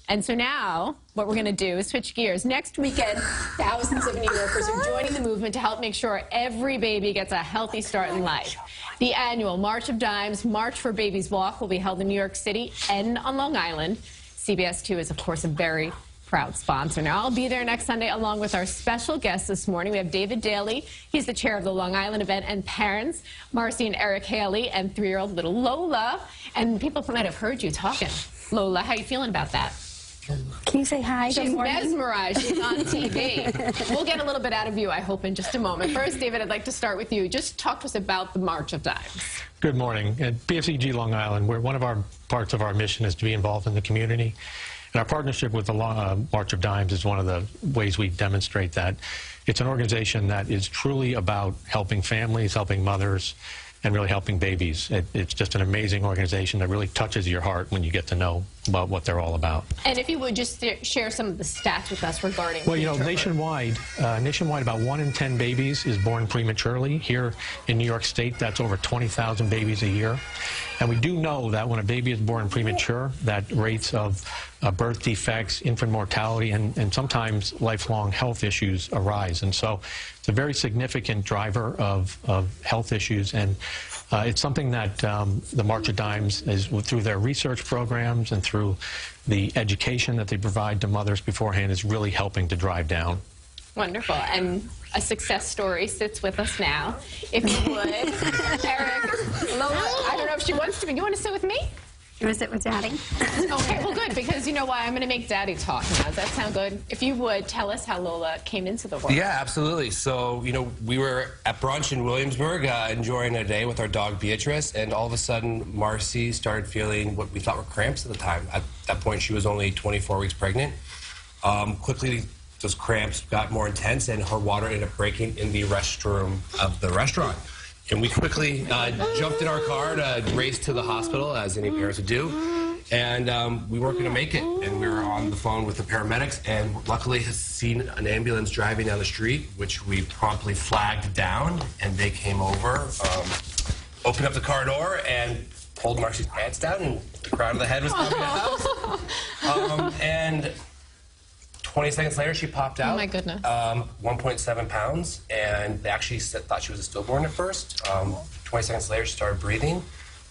And so now, what we're going to do is switch gears. Next weekend, thousands of New Yorkers are joining the movement to help make sure every baby gets a healthy start in life. The annual March of Dimes March for Babies Walk will be held in New York City and on Long Island. CBS 2 is, of course, a very proud sponsor. Now, I'll be there next Sunday along with our special guests this morning. We have David Daly. He's the chair of the Long Island event, and parents, Marcy and Eric Haley, and 3-year-old little Lola. And people might have heard you talking. Lola, how are you feeling about that? Can you say hi? She's mesmerized. She's on TV. We'll get a little bit out of you, I hope, in just a moment. First, David, I'd like to start with you. Just talk to us about the March of Dimes. Good morning. At BFCG Long Island, one of our parts of our mission is to be involved in the community. And our partnership with the March of Dimes is one of the ways we demonstrate that. It's an organization that is truly about helping families, helping mothers, and really helping babies. It's just an amazing organization that really touches your heart when you get to know about what they're all about. And if you would just share some of the stats with us regarding... Well, you know, nationwide, about 1 in 10 babies is born prematurely. Here in New York State, that's over 20,000 babies a year. And we do know that when a baby is born premature, that rates of birth defects, infant mortality, and sometimes lifelong health issues arise. And so it's a very significant driver of health issues. And it's something that the March of Dimes is, through their research programs and through the education that they provide to mothers beforehand, is really helping to drive down. Wonderful. And a success story sits with us now. If you would, Eric, Lola, I don't know if she wants to, but you want to sit with me? You want to sit with Daddy? Okay, well, good, because you know why? I'm going to make Daddy talk now. Does that sound good? If you would, tell us how Lola came into the world. Yeah, absolutely. So, you know, we were at brunch in Williamsburg enjoying a day with our dog Beatrice, and all of a sudden, Marcy started feeling what we thought were cramps at the time. At that point, she was only 24 weeks pregnant. Quickly, those cramps got more intense, and her water ended up breaking in the restroom of the restaurant. And we quickly jumped in our car to race to the hospital, as any parents would do. And we weren't going to make it. And we were on the phone with the paramedics, and luckily has seen an ambulance driving down the street, which we promptly flagged down. And they came over, opened up the car door, and pulled Marcy's pants down, and the crown of the head was coming out. And 20 seconds later, she popped out. Oh, my goodness. 1.7 pounds, and they actually thought she was a stillborn at first. 20 seconds later, she started breathing.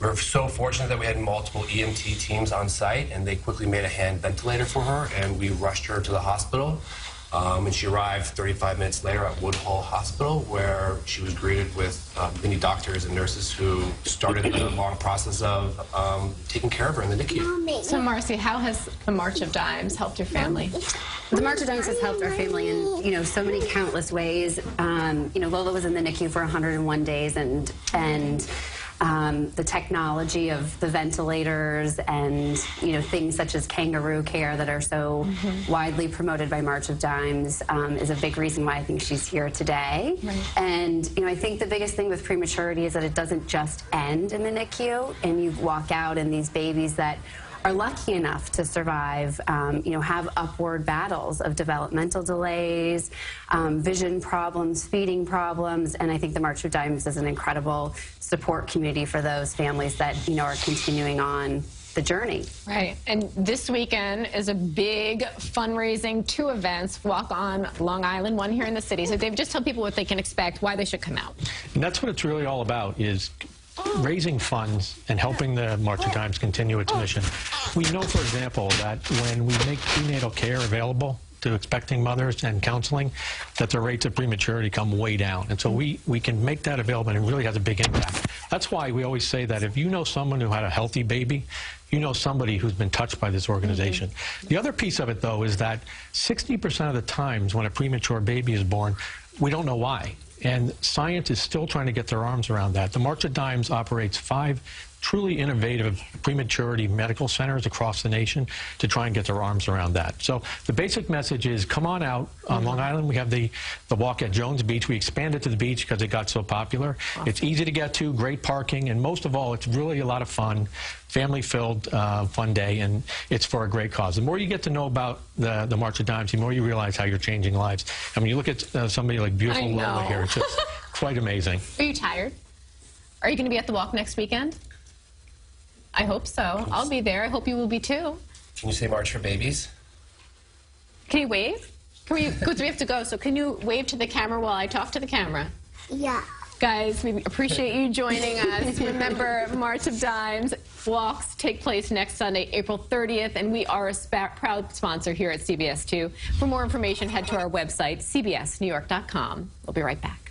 We were so fortunate that we had multiple EMT teams on site, and they quickly made a hand ventilator for her, and we rushed her to the hospital. And she arrived 35 minutes later at Woodhull Hospital, where she was greeted with many doctors and nurses who started the long process of taking care of her in the NICU. So, Marcy, how has the March of Dimes helped your family? The March of Dimes has helped our family in, you know, so many countless ways. You know, Lola was in the NICU for 101 days, and the technology of the ventilators and, you know, things such as kangaroo care that are so widely promoted by March of Dimes is a big reason why I think she's here today. Right. And, you know, I think the biggest thing with prematurity is that it doesn't just end in the NICU, and you walk out and these babies that are lucky enough to survive, you know, have upward battles of developmental delays, vision problems, feeding problems, and I think the March of Dimes is an incredible support community for those families that, you know, are continuing on the journey. Right. And this weekend is a big fundraising, 2 events, Walk on Long Island, one here in the city. So Dave, just tell people what they can expect, why they should come out. And that's what it's really all about, is raising funds and helping the March of Dimes continue its mission. We know, for example, that when we make prenatal care available to expecting mothers and counseling, that the rates of prematurity come way down. And so we can make that available, and it really has a big impact. That's why we always say that if you know someone who had a healthy baby, you know somebody who's been touched by this organization. The other piece of it, though, is that 60% of the times when a premature baby is born, we don't know why. And science is still trying to get their arms around that. The March of Dimes operates 5 truly innovative prematurity medical centers across the nation to try and get their arms around that. So the basic message is, come on out. On Long Island, we have the walk at Jones Beach. We expanded to the beach because it got so popular. Awesome. It's easy to get to, great parking, and most of all, it's really a lot of fun, family-filled fun day, and it's for a great cause. The more you get to know about the March of Dimes, the more you realize how you're changing lives. I mean, you look at somebody like beautiful Lola here, it's just quite amazing. Are you tired? Are you going to be at the walk next weekend? I hope so. I'll be there. I hope you will be too. Can you say March for Babies? Can you wave? Can we, because we have to go, so can you wave to the camera while I talk to the camera? Yeah. Guys, we appreciate you joining us. Remember, March of Dimes walks take place next Sunday, April 30th, and we are a proud sponsor here at CBS 2. For more information, head to our website, cbsnewyork.com. We'll be right back.